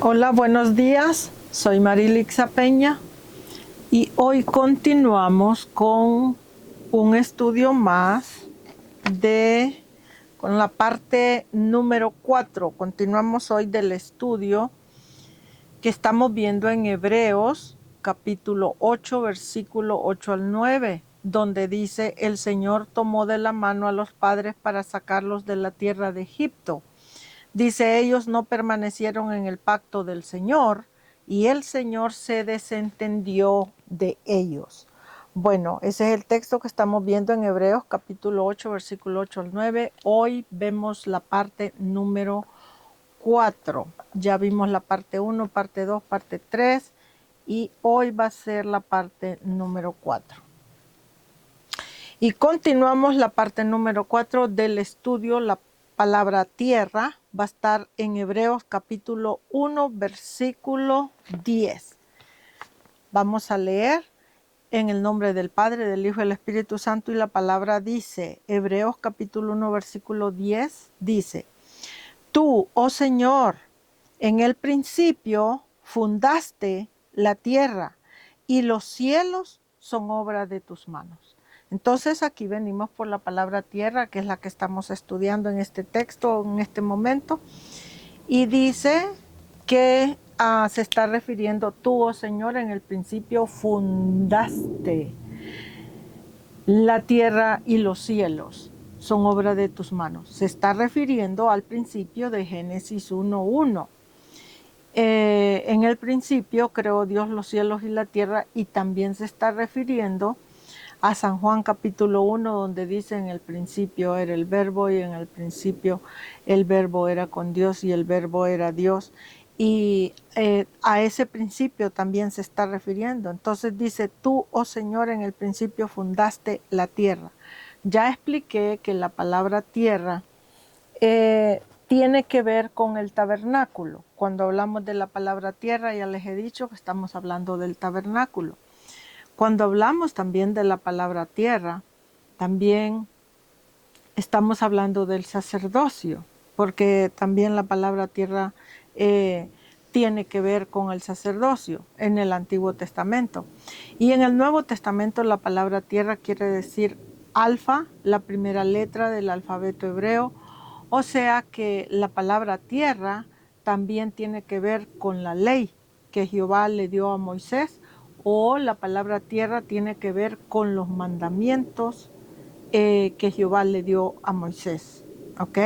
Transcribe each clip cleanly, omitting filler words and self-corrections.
Hola, buenos días. Soy Marilixa Peña y hoy continuamos con un estudio más con la parte número 4. Continuamos hoy del estudio que estamos viendo en Hebreos capítulo 8, versículo 8 al 9, donde dice: el Señor tomó de la mano a los padres para sacarlos de la tierra de Egipto. Dice: ellos no permanecieron en el pacto del Señor y el Señor se desentendió de ellos. Bueno, ese es el texto que estamos viendo en Hebreos capítulo 8, versículo 8 al 9. Hoy vemos la parte número 4. Ya vimos la parte 1, parte 2, parte 3 y hoy va a ser la parte número 4. Y continuamos la parte número 4 del estudio. La palabra tierra va a estar en Hebreos capítulo 1, versículo 10. Vamos a leer en el nombre del Padre, del Hijo y del Espíritu Santo, y la palabra dice, Hebreos capítulo 1, versículo 10, dice: tú, oh Señor, en el principio fundaste la tierra y los cielos son obra de tus manos. Entonces aquí venimos por la palabra tierra, que es la que estamos estudiando en este texto, en este momento, y dice que se está refiriendo: tú, oh Señor, en el principio fundaste la tierra y los cielos son obra de tus manos. Se está refiriendo al principio de Génesis 1:1. En el principio creó Dios los cielos y la tierra, y también se está refiriendo a San Juan capítulo 1, donde dice: en el principio era el verbo, y en el principio el verbo era con Dios, y el verbo era Dios. Y a ese principio también se está refiriendo. Entonces dice: tú, oh Señor, en el principio fundaste la tierra. Ya expliqué que la palabra tierra tiene que ver con el tabernáculo. Cuando hablamos de la palabra tierra, ya les he dicho que estamos hablando del tabernáculo. Cuando hablamos también de la palabra tierra, también estamos hablando del sacerdocio, porque también la palabra tierra tiene que ver con el sacerdocio en el Antiguo Testamento. Y en el Nuevo Testamento la palabra tierra quiere decir alfa, la primera letra del alfabeto hebreo. O sea que la palabra tierra también tiene que ver con la ley que Jehová le dio a Moisés, o la palabra tierra tiene que ver con los mandamientos que Jehová le dio a Moisés. ¿Ok?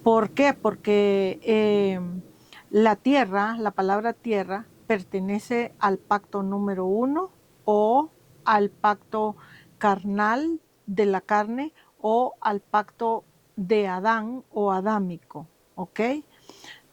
¿Por qué? Porque la tierra, la palabra tierra, pertenece al pacto número 1 o al pacto carnal de la carne o al pacto de Adán o adámico. ¿Ok?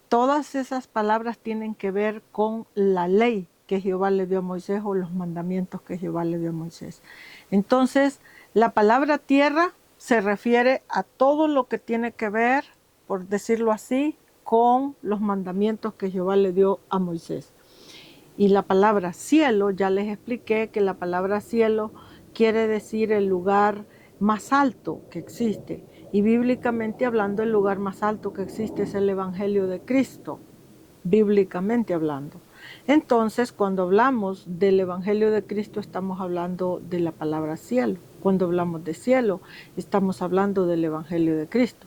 Todas esas palabras tienen que ver con la ley que Jehová le dio a Moisés o los mandamientos que Jehová le dio a Moisés. Entonces, la palabra tierra se refiere a todo lo que tiene que ver, por decirlo así, con los mandamientos que Jehová le dio a Moisés. Y la palabra cielo, ya les expliqué que la palabra cielo quiere decir el lugar más alto que existe. Y bíblicamente hablando, el lugar más alto que existe es el Evangelio de Cristo, bíblicamente hablando. Entonces, cuando hablamos del Evangelio de Cristo, estamos hablando de la palabra cielo. Cuando hablamos de cielo, estamos hablando del Evangelio de Cristo.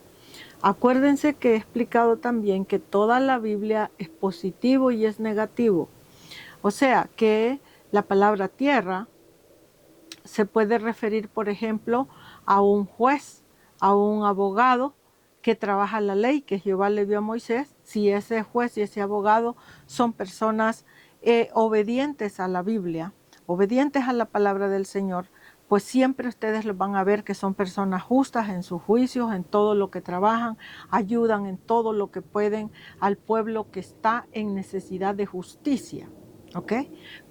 Acuérdense que he explicado también que toda la Biblia es positivo y es negativo. O sea que la palabra tierra se puede referir, por ejemplo, a un juez, a un abogado que trabaja la ley que Jehová le dio a Moisés. Si ese juez y ese abogado son personas obedientes a la Biblia, obedientes a la palabra del Señor, pues siempre ustedes los van a ver que son personas justas en sus juicios, en todo lo que trabajan, ayudan en todo lo que pueden al pueblo que está en necesidad de justicia. ¿Ok?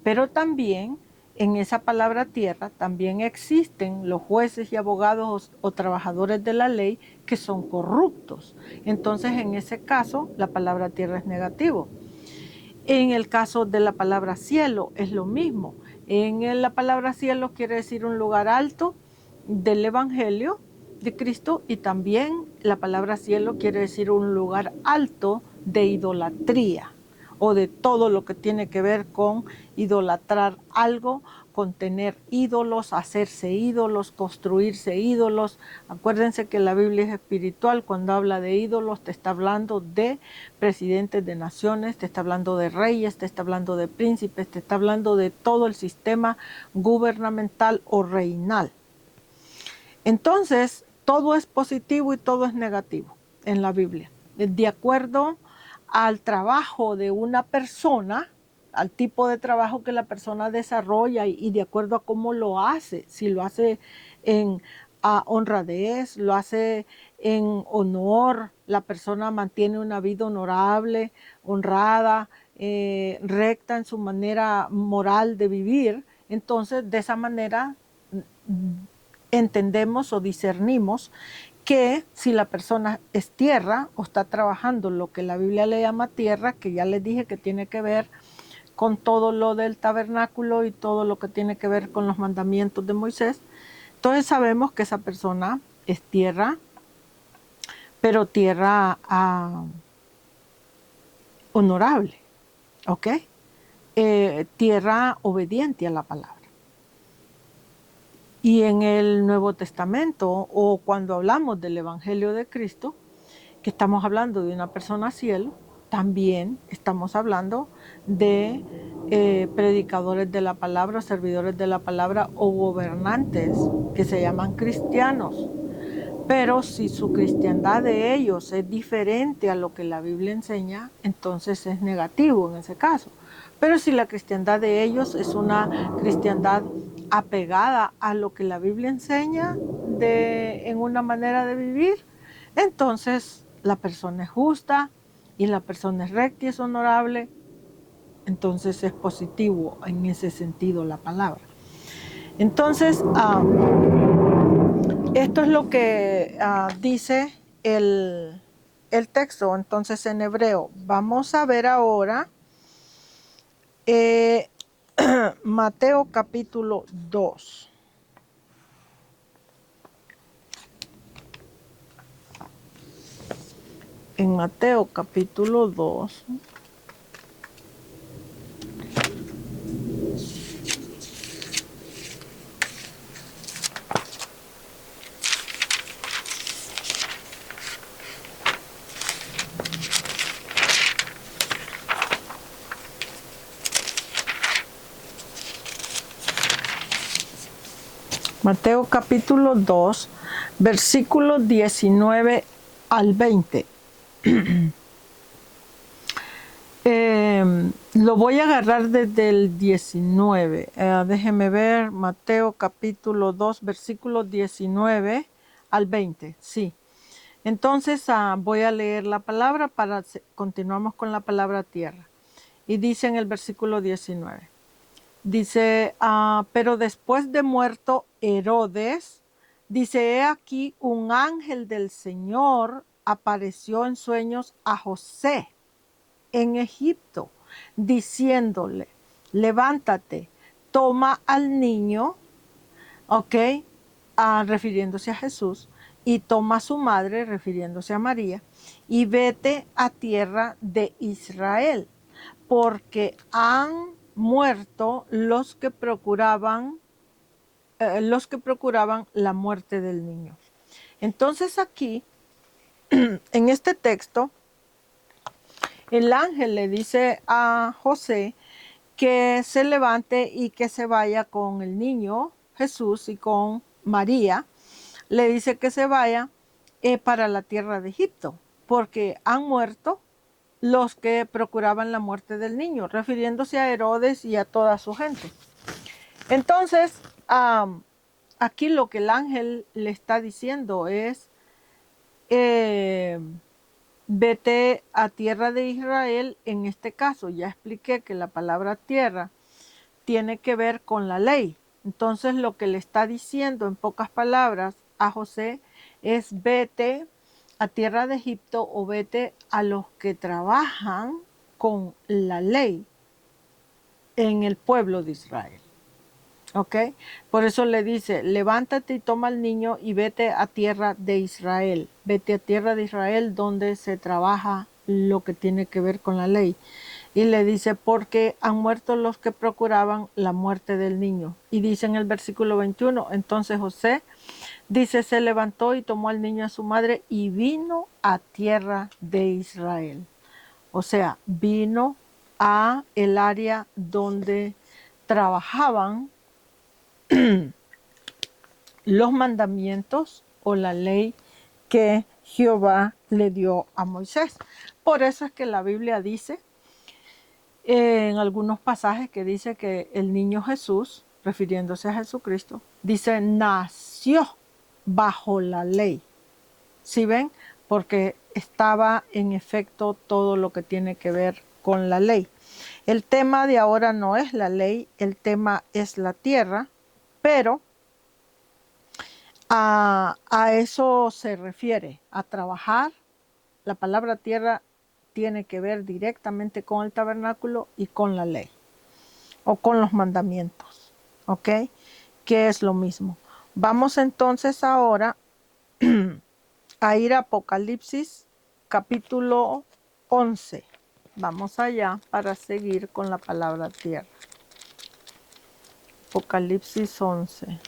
Pero también en esa palabra tierra también existen los jueces y abogados o trabajadores de la ley que son corruptos. Entonces, en ese caso, la palabra tierra es negativo. En el caso de la palabra cielo es lo mismo. En la palabra cielo quiere decir un lugar alto del Evangelio de Cristo, y también la palabra cielo quiere decir un lugar alto de idolatría. o de todo lo que tiene que ver con idolatrar algo, con tener ídolos, hacerse ídolos, construirse ídolos. Acuérdense que la Biblia es espiritual. Cuando habla de ídolos te está hablando de presidentes de naciones, te está hablando de reyes, te está hablando de príncipes, te está hablando de todo el sistema gubernamental o reinal. Entonces, todo es positivo y todo es negativo en la Biblia. De acuerdo al trabajo de una persona, al tipo de trabajo que la persona desarrolla y de acuerdo a cómo lo hace, si lo hace en honradez, lo hace en honor, la persona mantiene una vida honorable, honrada, recta en su manera moral de vivir, entonces de esa manera entendemos o discernimos que si la persona es tierra o está trabajando lo que la Biblia le llama tierra, que ya les dije que tiene que ver con todo lo del tabernáculo y todo lo que tiene que ver con los mandamientos de Moisés, entonces sabemos que esa persona es tierra, pero tierra honorable, ¿ok? Tierra obediente a la palabra. Y en el Nuevo Testamento, o cuando hablamos del Evangelio de Cristo, que estamos hablando de una persona cielo, también estamos hablando de predicadores de la palabra, servidores de la palabra o gobernantes que se llaman cristianos. Pero si su cristiandad de ellos es diferente a lo que la Biblia enseña, entonces es negativo en ese caso. Pero si la cristiandad de ellos es una cristiandad apegada a lo que la Biblia enseña en una manera de vivir, entonces la persona es justa y la persona es recta y es honorable, entonces es positivo en ese sentido la palabra. Entonces, esto es lo que dice el texto. Entonces en hebreo, vamos a ver ahora Mateo capítulo 2. En Mateo capítulo 2. Mateo capítulo 2, versículos 19 al 20. Lo voy a agarrar desde el 19. Déjeme ver, Mateo capítulo 2, versículos 19 al 20. Sí. Entonces voy a leer la palabra continuamos con la palabra tierra. Y dice en el versículo 19. Dice, pero después de muerto Herodes, dice, he aquí un ángel del Señor apareció en sueños a José en Egipto, diciéndole, levántate, toma al niño, ¿ok? Refiriéndose a Jesús, y toma a su madre, refiriéndose a María, y vete a tierra de Israel, porque han muerto los que procuraban la muerte del niño. Entonces aquí, en este texto, el ángel le dice a José que se levante y que se vaya con el niño Jesús y con María. Le dice que se vaya para la tierra de Egipto, porque han muerto los que procuraban la muerte del niño, refiriéndose a Herodes y a toda su gente. Entonces, aquí lo que el ángel le está diciendo es, vete a tierra de Israel. En este caso, ya expliqué que la palabra tierra tiene que ver con la ley. Entonces, lo que le está diciendo en pocas palabras a José es vete a tierra de Egipto o vete a los que trabajan con la ley en el pueblo de Israel. ¿Ok? Por eso le dice, levántate y toma al niño y vete a tierra de Israel. Vete a tierra de Israel donde se trabaja lo que tiene que ver con la ley. Y le dice, porque han muerto los que procuraban la muerte del niño. Y dice en el versículo 21, entonces José, dice, se levantó y tomó al niño a su madre y vino a tierra de Israel. O sea, vino a el área donde trabajaban los mandamientos o la ley que Jehová le dio a Moisés. Por eso es que la Biblia dice en algunos pasajes que dice que el niño Jesús, refiriéndose a Jesucristo, dice nació bajo la ley. ¿Sí ven? Porque estaba en efecto todo lo que tiene que ver con la ley. El tema de ahora no es la ley, el tema es la tierra, pero a eso se refiere, a trabajar. La palabra tierra tiene que ver directamente con el tabernáculo y con la ley, o con los mandamientos, ¿ok? Que es lo mismo. Vamos entonces ahora a ir a Apocalipsis capítulo 11. Vamos allá para seguir con la palabra tierra. Apocalipsis 11.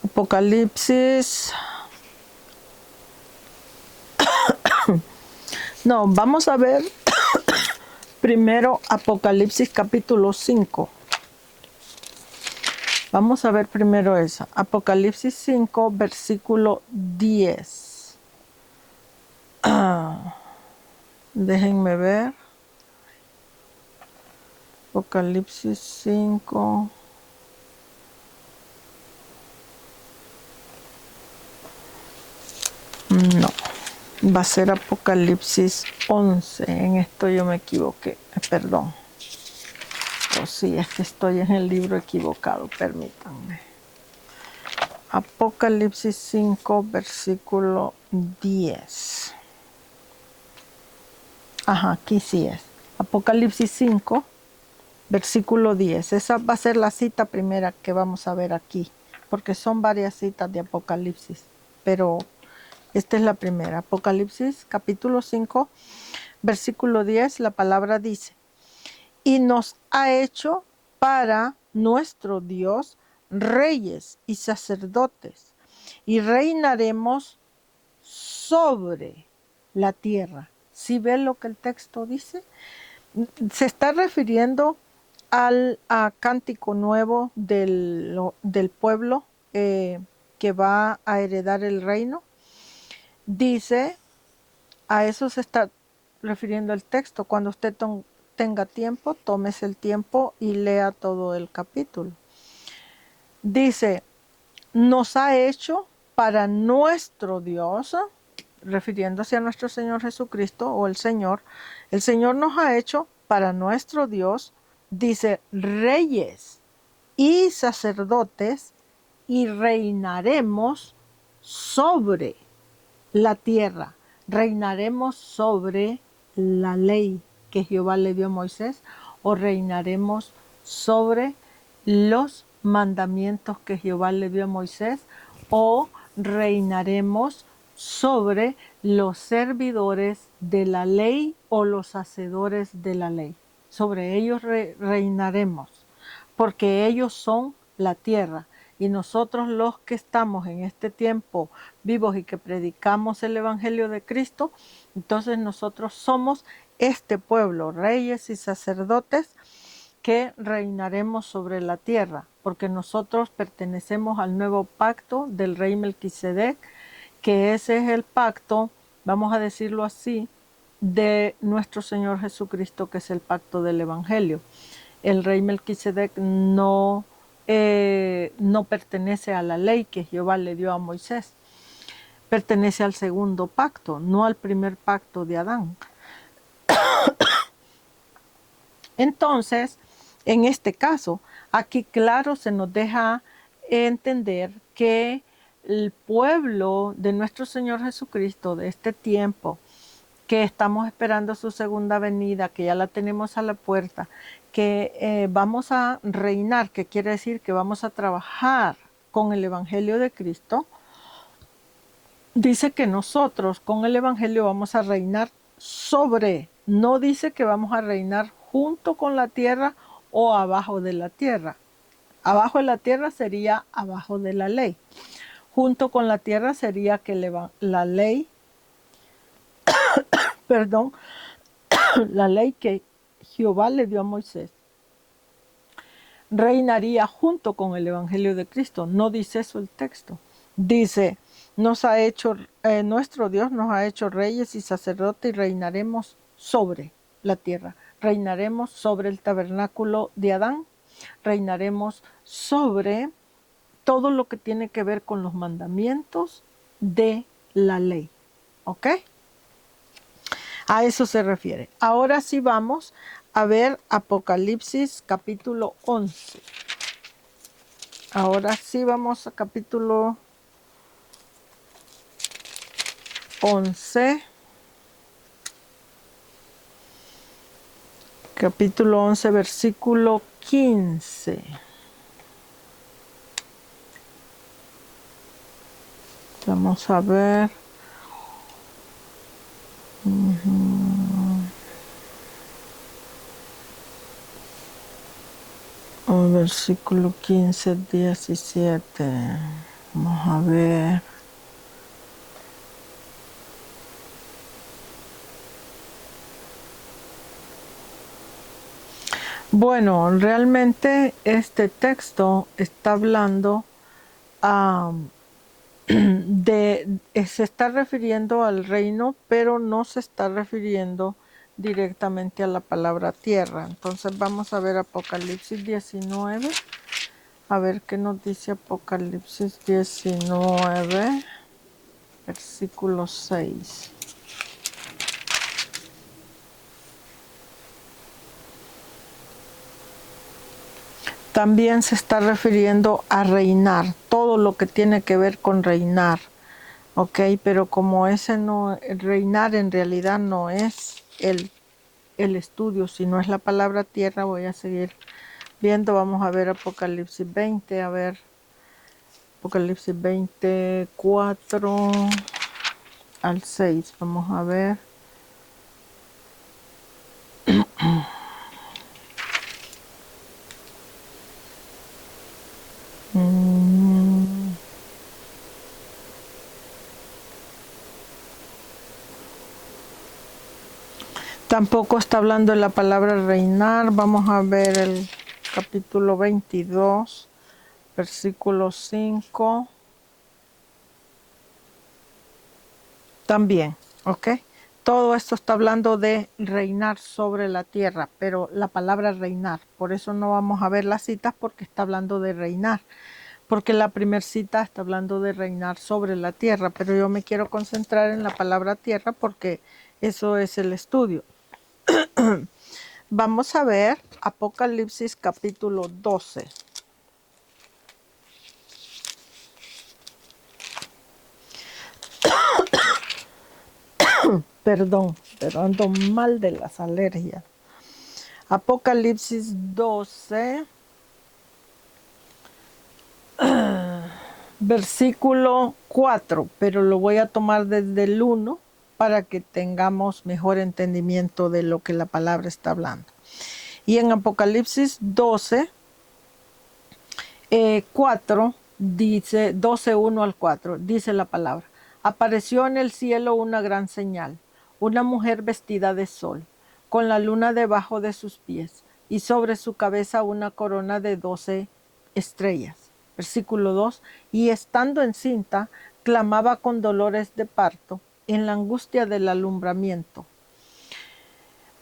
Apocalipsis. No, vamos a ver primero Apocalipsis capítulo 5. Vamos a ver primero eso. Apocalipsis 5, versículo 10. Déjenme ver. Apocalipsis 5. No, va a ser Apocalipsis 11. En esto yo me equivoqué. Perdón. Oh, sí, es que estoy en el libro equivocado. Permítanme. Apocalipsis 5, versículo 10. Ajá, aquí sí es. Apocalipsis 5, versículo 10. Esa va a ser la cita primera que vamos a ver aquí, porque son varias citas de Apocalipsis, pero esta es la primera. Apocalipsis capítulo 5, versículo 10, la palabra dice, y nos ha hecho para nuestro Dios reyes y sacerdotes, y reinaremos sobre la tierra. ¿Sí ven lo que el texto dice? Se está refiriendo al cántico nuevo del pueblo que va a heredar el reino. Dice, a eso se está refiriendo el texto. Cuando usted tenga tiempo, tómese el tiempo y lea todo el capítulo. Dice, nos ha hecho para nuestro Dios, refiriéndose a nuestro Señor Jesucristo o el Señor nos ha hecho para nuestro Dios, dice, reyes y sacerdotes, y reinaremos sobre la tierra, reinaremos sobre la ley que Jehová le dio a Moisés, o reinaremos sobre los mandamientos que Jehová le dio a Moisés, o reinaremos sobre los servidores de la ley o los hacedores de la ley. Sobre ellos reinaremos, porque ellos son la tierra. Y nosotros los que estamos en este tiempo vivos y que predicamos el Evangelio de Cristo, entonces nosotros somos este pueblo, reyes y sacerdotes, que reinaremos sobre la tierra, porque nosotros pertenecemos al nuevo pacto del rey Melquisedec, que ese es el pacto, vamos a decirlo así, de nuestro Señor Jesucristo, que es el pacto del Evangelio. El rey Melquisedec no pertenece a la ley que Jehová le dio a Moisés. Pertenece al segundo pacto, no al primer pacto de Adán. Entonces, en este caso, aquí claro se nos deja entender que el pueblo de nuestro Señor Jesucristo de este tiempo, que estamos esperando su segunda venida, que ya la tenemos a la puerta, que vamos a reinar, que quiere decir que vamos a trabajar con el Evangelio de Cristo, dice que nosotros con el Evangelio vamos a reinar sobre, no dice que vamos a reinar junto con la tierra o abajo de la tierra. Abajo de la tierra sería abajo de la ley. Junto con la tierra sería que la ley, perdón, la ley que Jehová le dio a Moisés reinaría junto con el Evangelio de Cristo. No dice eso el texto. Dice, nuestro Dios nos ha hecho reyes y sacerdotes y reinaremos sobre la tierra. Reinaremos sobre el tabernáculo de Adán. Reinaremos sobre todo lo que tiene que ver con los mandamientos de la ley. ¿Ok? A eso se refiere. Ahora sí vamos a ver Apocalipsis capítulo 11. Ahora sí vamos a capítulo 11. Capítulo 11, versículo 15. Vamos a ver. Versículo 15, 17. Vamos a ver. Bueno, realmente este texto está hablando se está refiriendo al reino, pero no se está refiriendo directamente a la palabra tierra. Entonces vamos a ver Apocalipsis 19. A ver qué nos dice Apocalipsis 19, versículo 6. También se está refiriendo a reinar, todo lo que tiene que ver con reinar, ¿ok? Pero como reinar en realidad no es el estudio, sino es la palabra tierra, voy a seguir viendo. Vamos a ver Apocalipsis 20, a ver, Apocalipsis 24 al 6, vamos a ver. Tampoco está hablando de la palabra reinar. Vamos a ver el capítulo 22, versículo 5. También, ¿ok? Todo esto está hablando de reinar sobre la tierra, pero la palabra reinar, por eso no vamos a ver las citas porque está hablando de reinar, porque la primera cita está hablando de reinar sobre la tierra, pero yo me quiero concentrar en la palabra tierra porque eso es el estudio. Vamos a ver Apocalipsis capítulo 12. Perdón, pero ando mal de las alergias. Apocalipsis 12, versículo 4, pero lo voy a tomar desde el 1 para que tengamos mejor entendimiento de lo que la palabra está hablando. Y en Apocalipsis 12, 4, dice, 12, 1 al 4, dice la palabra: apareció en el cielo una gran señal, una mujer vestida de sol, con la luna debajo de sus pies, y sobre su cabeza una corona de 12 estrellas. Versículo 2, y estando encinta, clamaba con dolores de parto, en la angustia del alumbramiento.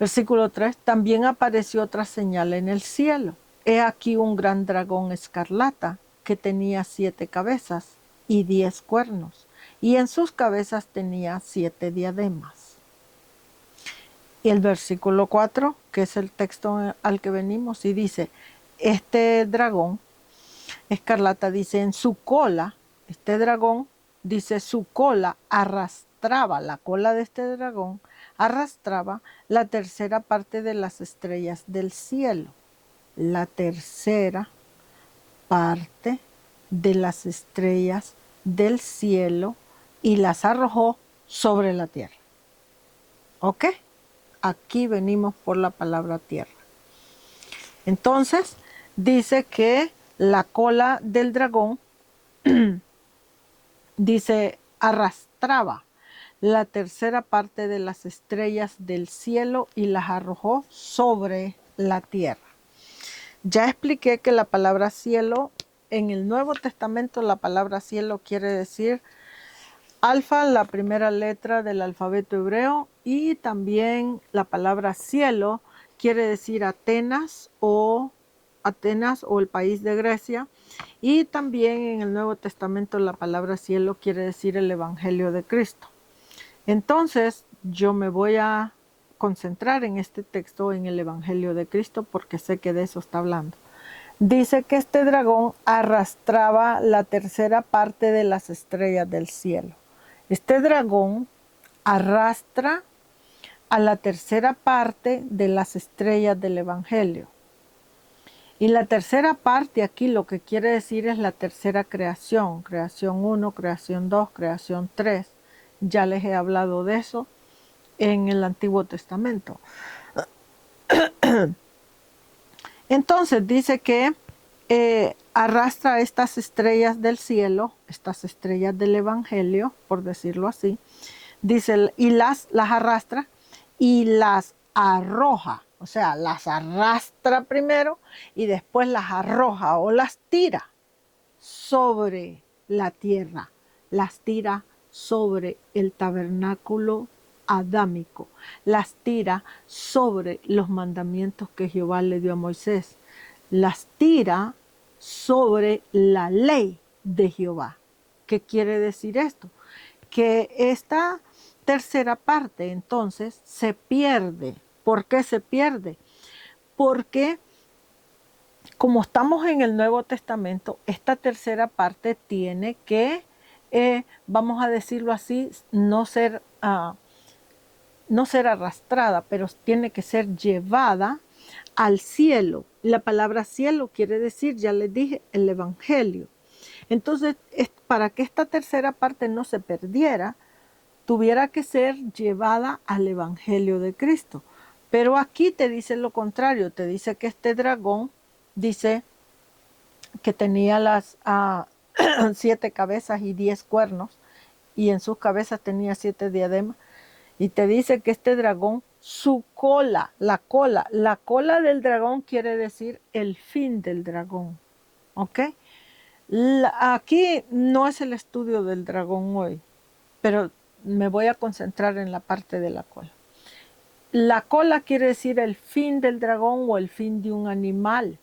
Versículo 3, también apareció otra señal en el cielo. He aquí un gran dragón escarlata, que tenía 7 cabezas y 10 cuernos, y en sus cabezas tenía 7 diademas. Y el versículo 4, que es el texto al que venimos, y dice, este dragón escarlata, dice, en su cola, este dragón, dice, su cola arrastraba, la cola de este dragón arrastraba la tercera parte de las estrellas del cielo. La tercera parte de las estrellas del cielo y las arrojó sobre la tierra. ¿Ok? Aquí venimos por la palabra tierra. Entonces, dice que la cola del dragón, dice, arrastraba la tercera parte de las estrellas del cielo y las arrojó sobre la tierra. Ya expliqué que la palabra cielo, en el Nuevo Testamento, la palabra cielo quiere decir alfa, la primera letra del alfabeto hebreo, y también la palabra cielo quiere decir Atenas o el país de Grecia, y también en el Nuevo Testamento la palabra cielo quiere decir el Evangelio de Cristo. Entonces yo me voy a concentrar en este texto, en el Evangelio de Cristo, porque sé que de eso está hablando. Dice que este dragón arrastraba la tercera parte de las estrellas del cielo. Este dragón arrastra a la tercera parte de las estrellas del Evangelio. Y la tercera parte aquí lo que quiere decir es la tercera creación. Creación 1, creación 2, creación 3. Ya les he hablado de eso en el Antiguo Testamento. Entonces dice que arrastra estas estrellas del cielo, estas estrellas del Evangelio, por decirlo así. Dice, y las arrastra y las arroja. O sea, las arrastra primero y después las arroja o las tira sobre la tierra. Las tira sobre el tabernáculo adámico. Las tira sobre los mandamientos que Jehová le dio a Moisés. Las tira sobre la ley de Jehová. ¿Qué quiere decir esto? Que esta tercera parte entonces se pierde. ¿Por qué se pierde? Porque como estamos en el Nuevo Testamento, esta tercera parte tiene que, vamos a decirlo así, no ser arrastrada, pero tiene que ser llevada al cielo. La palabra cielo quiere decir, ya les dije, el Evangelio. Entonces, para que esta tercera parte no se perdiera, tuviera que ser llevada al Evangelio de Cristo. Pero aquí te dice lo contrario, te dice que este dragón, dice que tenía las 7 cabezas y 10 cuernos, y en sus cabezas tenía 7 diademas, y te dice que este dragón, su cola, la cola del dragón quiere decir el fin del dragón, ¿ok? Aquí no es el estudio del dragón hoy, pero me voy a concentrar en la parte de la cola. La cola quiere decir el fin del dragón o el fin de un animal.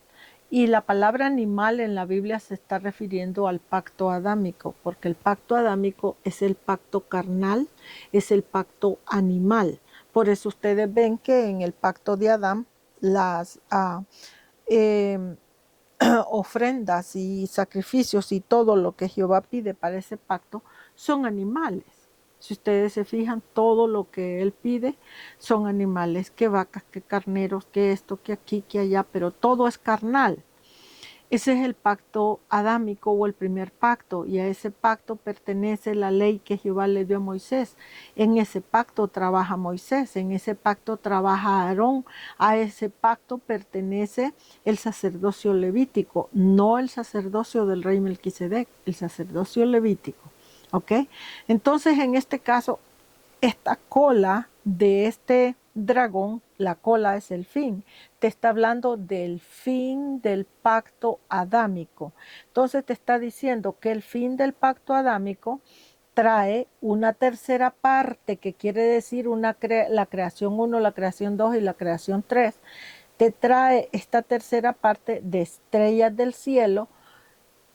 Y la palabra animal en la Biblia se está refiriendo al pacto adámico, porque el pacto adámico es el pacto carnal, es el pacto animal. Por eso ustedes ven que en el pacto de Adán las ofrendas y sacrificios y todo lo que Jehová pide para ese pacto son animales. Si ustedes se fijan, todo lo que Él pide son animales, que vacas, que carneros, que esto, que aquí, que allá, pero todo es carnal. Ese es el pacto adámico o el primer pacto, y a ese pacto pertenece la ley que Jehová le dio a Moisés. En ese pacto trabaja Moisés, en ese pacto trabaja Aarón, a ese pacto pertenece el sacerdocio levítico, no el sacerdocio del rey Melquisedec, el sacerdocio levítico. ¿Ok? Entonces, en este caso, esta cola de este dragón, la cola es el fin. Te está hablando del fin del pacto adámico. Entonces te está diciendo que el fin del pacto adámico trae una tercera parte, que quiere decir la creación 1, la creación 2 y la creación 3. Te trae esta tercera parte de estrellas del cielo.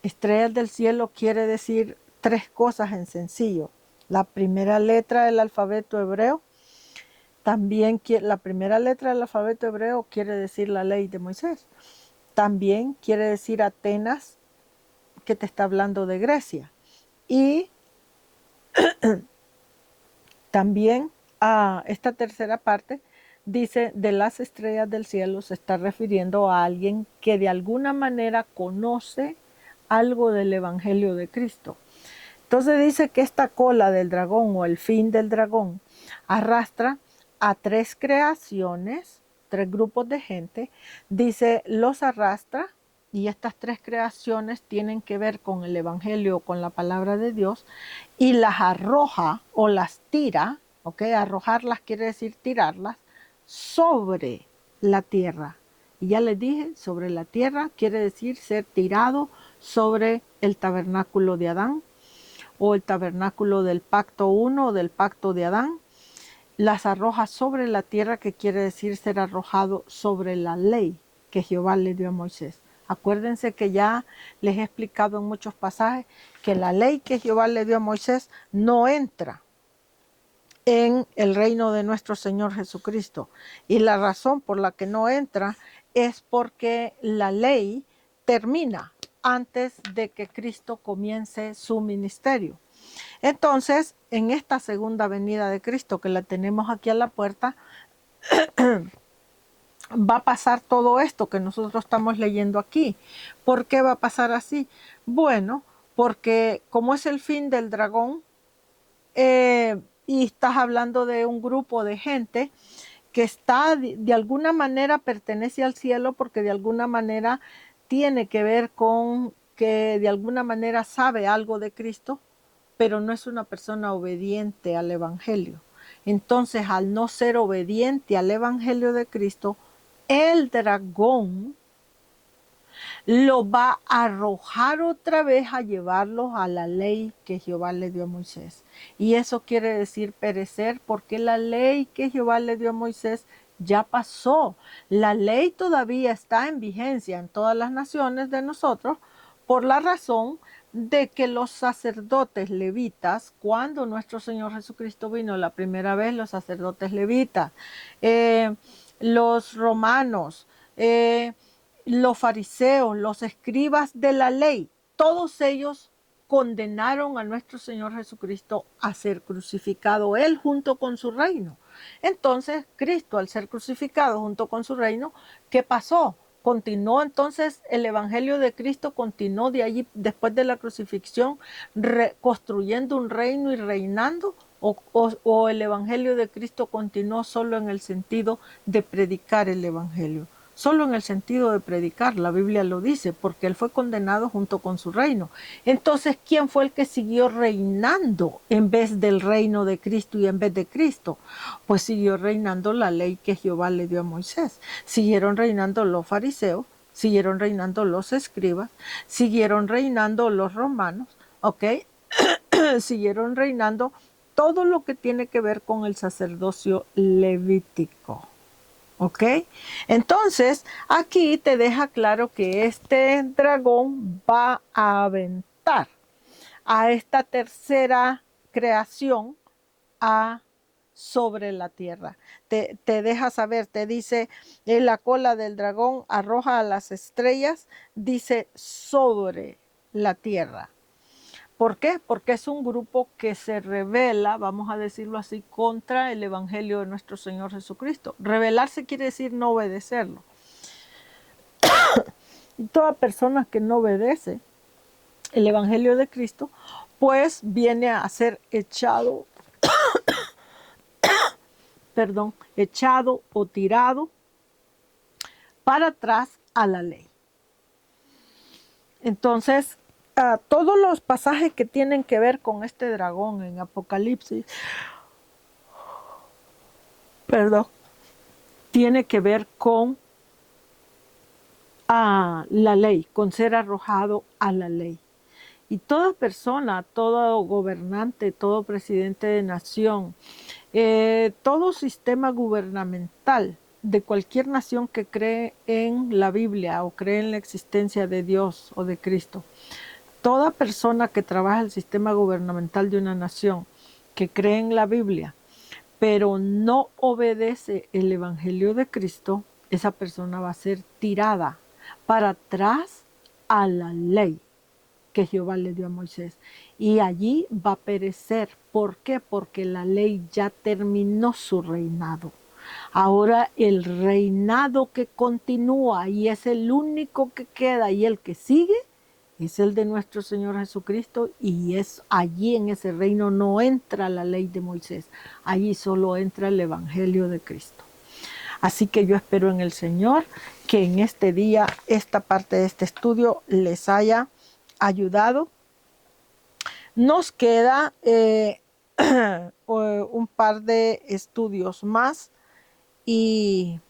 Estrellas del cielo quiere decir 3 cosas en sencillo. La primera letra del alfabeto hebreo, también la primera letra del alfabeto hebreo quiere decir la ley de Moisés. También quiere decir Atenas, que te está hablando de Grecia. Y también esta tercera parte dice de las estrellas del cielo, se está refiriendo a alguien que de alguna manera conoce algo del Evangelio de Cristo. Entonces dice que esta cola del dragón o el fin del dragón arrastra a 3 creaciones, 3 grupos de gente. Dice, los arrastra, y estas 3 creaciones tienen que ver con el Evangelio, con la palabra de Dios, y las arroja o las tira, ¿ok? Arrojarlas quiere decir tirarlas sobre la tierra. Y ya les dije, sobre la tierra quiere decir ser tirado sobre el tabernáculo de Adán o el tabernáculo del pacto 1 o del pacto de Adán. Las arroja sobre la tierra, que quiere decir ser arrojado sobre la ley que Jehová le dio a Moisés. Acuérdense que ya les he explicado en muchos pasajes que la ley que Jehová le dio a Moisés no entra en el reino de nuestro Señor Jesucristo. Y la razón por la que no entra es porque la ley termina antes de que Cristo comience su ministerio. Entonces, en esta segunda venida de Cristo, que la tenemos aquí a la puerta, va a pasar todo esto que nosotros estamos leyendo aquí. ¿Por qué va a pasar así? Bueno, porque como es el fin del dragón, y estás hablando de un grupo de gente que está de alguna manera pertenece al cielo, porque de alguna manera tiene que ver con que de alguna manera sabe algo de Cristo, pero no es una persona obediente al Evangelio. Entonces, al no ser obediente al Evangelio de Cristo, el dragón lo va a arrojar otra vez a llevarlos a la ley que Jehová le dio a Moisés. Y eso quiere decir perecer, porque la ley que Jehová le dio a Moisés ya pasó. La ley todavía está en vigencia en todas las naciones de nosotros, por la razón de que los sacerdotes levitas, cuando nuestro Señor Jesucristo vino la primera vez, los sacerdotes levitas, los romanos, los fariseos, los escribas de la ley, todos ellos condenaron a nuestro Señor Jesucristo a ser crucificado, él junto con su reino. Entonces, Cristo, al ser crucificado junto con su reino, ¿qué pasó? Continuó entonces el Evangelio de Cristo, continuó de allí después de la crucifixión, construyendo un reino y reinando, o el Evangelio de Cristo continuó solo en el sentido de predicar el Evangelio. Solo en el sentido de predicar, la Biblia lo dice, porque él fue condenado junto con su reino. Entonces, ¿quién fue el que siguió reinando en vez del reino de Cristo y en vez de Cristo? Pues siguió reinando la ley que Jehová le dio a Moisés. Siguieron reinando los fariseos, siguieron reinando los escribas, siguieron reinando los romanos, ¿ok? Siguieron reinando todo lo que tiene que ver con el sacerdocio levítico. ¿Ok? Entonces, aquí te deja claro que este dragón va a aventar a esta tercera creación sobre la tierra. Te deja saber, te dice, la cola del dragón arroja a las estrellas, dice sobre la tierra. ¿Por qué? Porque es un grupo que se rebela, vamos a decirlo así, contra el Evangelio de nuestro Señor Jesucristo. Rebelarse quiere decir no obedecerlo. Y toda persona que no obedece el Evangelio de Cristo, pues viene a ser echado, echado o tirado para atrás a la ley. Entonces, todos los pasajes que tienen que ver con este dragón en Apocalipsis, tiene que ver con la ley, con ser arrojado a la ley. Y toda persona, todo gobernante, todo presidente de nación, todo sistema gubernamental de cualquier nación que cree en la Biblia o cree en la existencia de Dios o de Cristo, toda persona que trabaja el sistema gubernamental de una nación, que cree en la Biblia, pero no obedece el Evangelio de Cristo, esa persona va a ser tirada para atrás a la ley que Jehová le dio a Moisés. Y allí va a perecer. ¿Por qué? Porque la ley ya terminó su reinado. Ahora el reinado que continúa y es el único que queda y el que sigue es el de nuestro Señor Jesucristo, y es allí en ese reino no entra la ley de Moisés, allí solo entra el Evangelio de Cristo. Así que yo espero en el Señor que en este día esta parte de este estudio les haya ayudado. Nos queda un par de estudios más y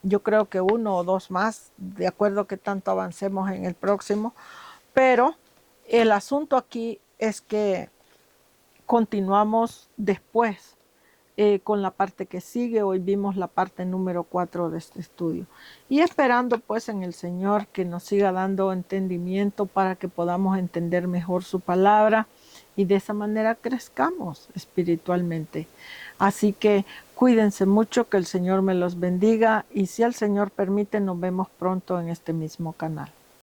yo creo que uno o dos más, de acuerdo a que tanto avancemos en el próximo. Pero el asunto aquí es que continuamos después con la parte que sigue. Hoy vimos la parte número 4 de este estudio. Y esperando pues en el Señor que nos siga dando entendimiento para que podamos entender mejor su palabra y de esa manera crezcamos espiritualmente. Así que cuídense mucho, que el Señor me los bendiga y si el Señor permite nos vemos pronto en este mismo canal.